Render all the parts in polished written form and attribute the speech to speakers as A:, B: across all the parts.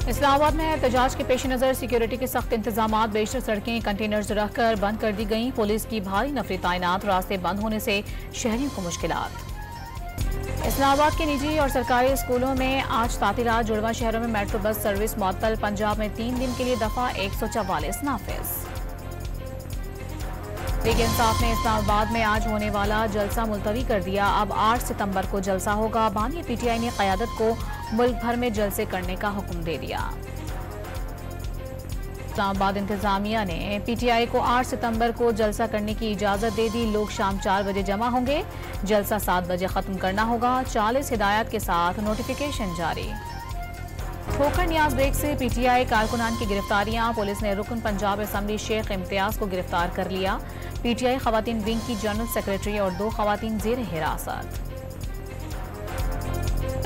A: इस्लामाबाद में एहतजाज के पेश नज़र सिक्योरिटी के सख्त इंतजाम, बेशतर सड़कें कंटेनर्स रखकर बंद कर दी गईं। पुलिस की भारी नफरी तैनात, रास्ते बंद होने से शहरियों को मुश्किलात। इस्लामाबाद के निजी और सरकारी स्कूलों में आज तातीलात, जुड़वा शहरों में मेट्रो बस सर्विस मुअत्तल। पंजाब में 3 दिन के लिए दफा 144 नाफिज। तहरीक इंसाफ ने इस्लामाबाद में आज होने वाला जलसा मुलतवी कर दिया। अब 8 सितंबर को जलसा होगा। बानी पीटीआई ने क़यादत को मुल्क भर में जलसे करने का हुक्म दे दिया। इस्लामाबाद इंतजामिया ने पीटीआई को 8 सितंबर को जलसा करने की इजाजत दे दी। लोग शाम 4 बजे जमा होंगे। जलसा 7 बजे खत्म करना होगा। 40 हिदायत के साथ नोटिफिकेशन जारी। ठोकर नियाज ब्रेक से पीटीआई कारकुनान की गिरफ्तारियां। पुलिस ने रुकन पंजाब असम्बली शेख इम्तियाज को गिरफ्तार कर लिया। पीटीआई खवातीन विंग की जनरल सेक्रेटरी और 2 खवातीन जेर हिरासत।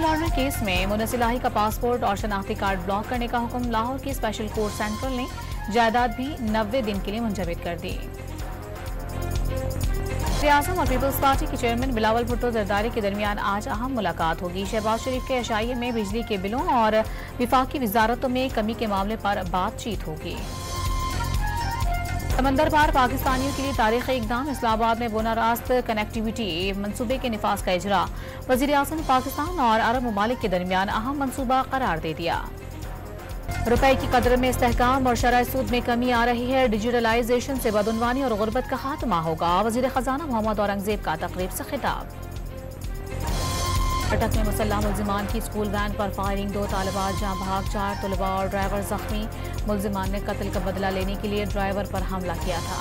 A: लॉन्ड्री केस में मुनस इलाही का पासपोर्ट और शनाख्ती कार्ड ब्लॉक करने का हुक्म। लाहौर की स्पेशल कोर्ट सेंट्रल ने जायदाद भी 90 दिन के लिए मुंजमद कर दी। वज़ीर-ए-आज़म और पीपल्स पार्टी के चेयरमैन बिलावल भुट्टो जरदारी के दरमियान आज अहम मुलाकात होगी। शहबाज शरीफ के अशाइये में बिजली के बिलों और विफाकी वजारतों में कमी के मामले पर बातचीत होगी। समंदर पार पाकिस्तानियों के लिए तारीखी इकदाम। इस्लामाबाद में बोना रास्त कनेक्टिविटी मनसूबे के निफाज का इजरा। वज़ीर-ए-आज़म ने पाकिस्तान और अरब ममालिक के दरमियान अहम मनसूबा करार दे दिया। रुपए की कदर में इस्तेहकाम और शरह सूद में कमी आ रही है। डिजिटलाइजेशन से बदउनवानी और गुर्बत का खात्मा होगा। वज़ीर खजाना मोहम्मद औरंगजेब का तकरीब से खिताब। अटक में मुसल्लह मुल्जिमान की स्कूल वैन पर फायरिंग, 2 तालिबात जाँ भाग, 4 तलबा और ड्राइवर जख्मी। मुल्जिमान ने कत्ल का बदला लेने के लिए ड्राइवर पर हमला किया था।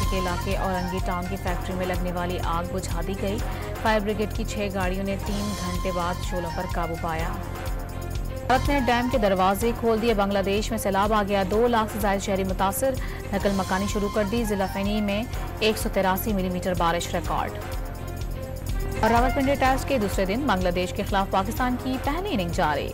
A: के इलाके औरंगी टाउन की फैक्ट्री में लगने वाली आग बुझा दी गई। फायर ब्रिगेड की 6 गाड़ियों ने 3 घंटे बाद शोलों पर काबू पाया। भारत ने डैम के दरवाजे खोल दिए। बांग्लादेश में सैलाब आ गया। 2 लाख से ज्यादा शहरी मुतासर। नकल मकानी शुरू कर दी। जिला फेनी में 183 मिलीमीटर बारिश रिकॉर्ड। और रावलपिंडी टेस्ट के दूसरे दिन बांग्लादेश के खिलाफ पाकिस्तान की पहली इनिंग जारी।